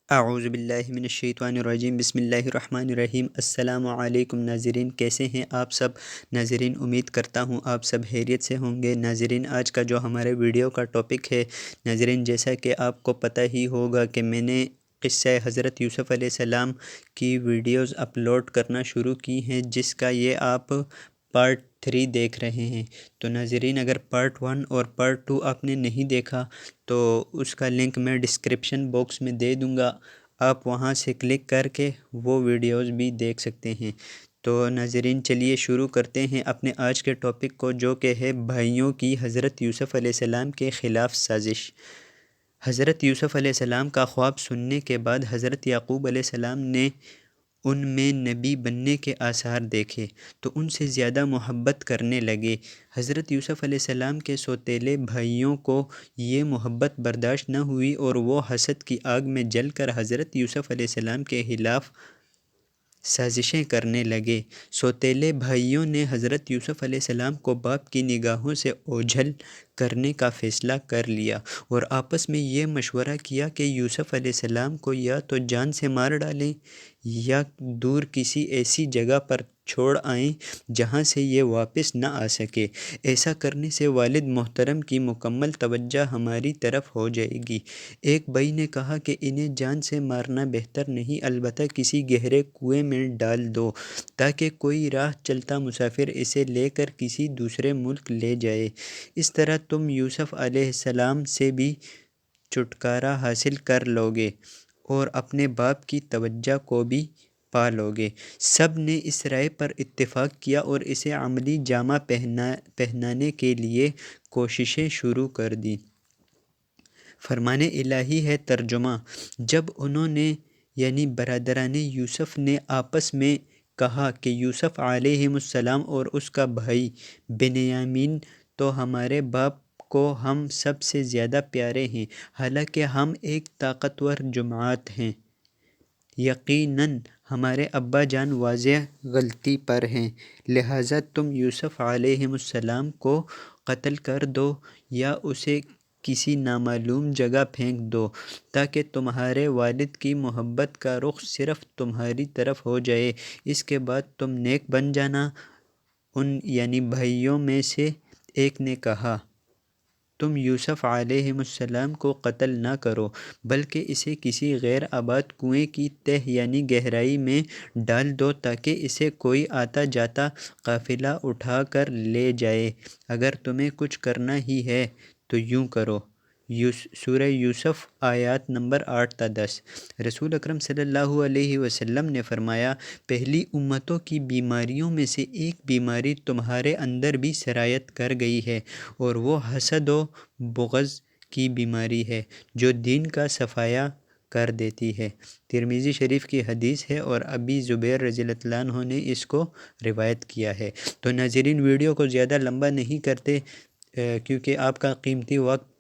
اعوذ باللہ من الشیطان الرجیم، بسم اللہ الرحمن الرحیم۔ السلام علیکم ناظرین، کیسے ہیں آپ سب؟ ناظرین امید کرتا ہوں آپ سب خیریت سے ہوں گے۔ ناظرین آج کا جو ہمارے ویڈیو کا ٹاپک ہے، ناظرین جیسا کہ آپ کو پتہ ہی ہوگا کہ میں نے قصہ حضرت یوسف علیہ السلام کی ویڈیوز اپلوڈ کرنا شروع کی ہیں، جس کا یہ آپ پارٹ 3 دیکھ رہے ہیں۔ تو ناظرین اگر پارٹ 1 اور پارٹ 2 آپ نے نہیں دیکھا تو اس کا لنک میں ڈسکرپشن باکس میں دے دوں گا، آپ وہاں سے کلک کر کے وہ ویڈیوز بھی دیکھ سکتے ہیں۔ تو ناظرین چلیے شروع کرتے ہیں اپنے آج کے ٹاپک کو، جو کہ ہے بھائیوں کی حضرت یوسف علیہ السلام کے خلاف سازش۔ حضرت یوسف علیہ السلام کا خواب سننے کے بعد حضرت یعقوب علیہ السلام نے ان میں نبی بننے کے آثار دیکھے تو ان سے زیادہ محبت کرنے لگے۔ حضرت یوسف علیہ السلام کے سوتیلے بھائیوں کو یہ محبت برداشت نہ ہوئی اور وہ حسد کی آگ میں جل کر حضرت یوسف علیہ السلام کے خلاف سازشیں کرنے لگے۔ سوتیلے بھائیوں نے حضرت یوسف علیہ السلام کو باپ کی نگاہوں سے اوجھل کرنے کا فیصلہ کر لیا اور آپس میں یہ مشورہ کیا کہ یوسف علیہ السلام کو یا تو جان سے مار ڈالیں یا دور کسی ایسی جگہ پر چھوڑ آئیں جہاں سے یہ واپس نہ آ سکے۔ ایسا کرنے سے والد محترم کی مکمل توجہ ہماری طرف ہو جائے گی۔ ایک بھائی نے کہا کہ انہیں جان سے مارنا بہتر نہیں، البتہ کسی گہرے کنویں میں ڈال دو تاکہ کوئی راہ چلتا مسافر اسے لے کر کسی دوسرے ملک لے جائے۔ اس طرح تم یوسف علیہ السلام سے بھی چھٹکارا حاصل کر لوگے اور اپنے باپ کی توجہ کو بھی پا لوگے۔ سب نے اس رائے پر اتفاق کیا اور اسے عملی جامہ پہنانے کے لیے کوششیں شروع کر دیں۔ فرمان الہی ہے ترجمہ: جب انہوں نے یعنی برادران یوسف نے آپس میں کہا کہ یوسف علیہ السلام اور اس کا بھائی بنیامین تو ہمارے باپ کو ہم سب سے زیادہ پیارے ہیں، حالانکہ ہم ایک طاقتور جماعت ہیں، یقیناً ہمارے ابا جان واضح غلطی پر ہیں، لہٰذا تم یوسف علیہ السلام کو قتل کر دو یا اسے کسی نامعلوم جگہ پھینک دو تاکہ تمہارے والد کی محبت کا رخ صرف تمہاری طرف ہو جائے، اس کے بعد تم نیک بن جانا۔ ان یعنی بھائیوں میں سے ایک نے کہا، تم یوسف علیہ السلام کو قتل نہ کرو بلکہ اسے کسی غیر آباد کنویں کی تہ یعنی گہرائی میں ڈال دو تاکہ اسے کوئی آتا جاتا قافلہ اٹھا کر لے جائے۔ اگر تمہیں کچھ کرنا ہی ہے تو یوں کرو۔ سورہ یوسف آیات نمبر 8 تا 10۔ رسول اکرم صلی اللہ علیہ وسلم نے فرمایا، پہلی امتوں کی بیماریوں میں سے ایک بیماری تمہارے اندر بھی سرایت کر گئی ہے اور وہ حسد و بغض کی بیماری ہے جو دین کا صفایا کر دیتی ہے۔ ترمذی شریف کی حدیث ہے اور ابی زبیر رضی اللہ عنہ نے اس کو روایت کیا ہے۔ تو ناظرین ویڈیو کو زیادہ لمبا نہیں کرتے کیونکہ آپ کا قیمتی وقت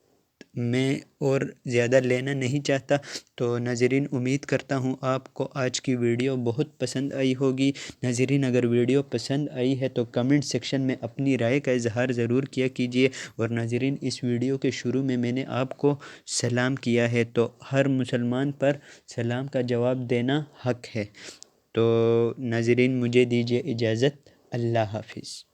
میں اور زیادہ لینا نہیں چاہتا۔ تو ناظرین امید کرتا ہوں آپ کو آج کی ویڈیو بہت پسند آئی ہوگی۔ ناظرین اگر ویڈیو پسند آئی ہے تو کمنٹ سیکشن میں اپنی رائے کا اظہار ضرور کیا کیجیے، اور ناظرین اس ویڈیو کے شروع میں نے آپ کو سلام کیا ہے تو ہر مسلمان پر سلام کا جواب دینا حق ہے۔ تو ناظرین مجھے دیجیے اجازت، اللہ حافظ۔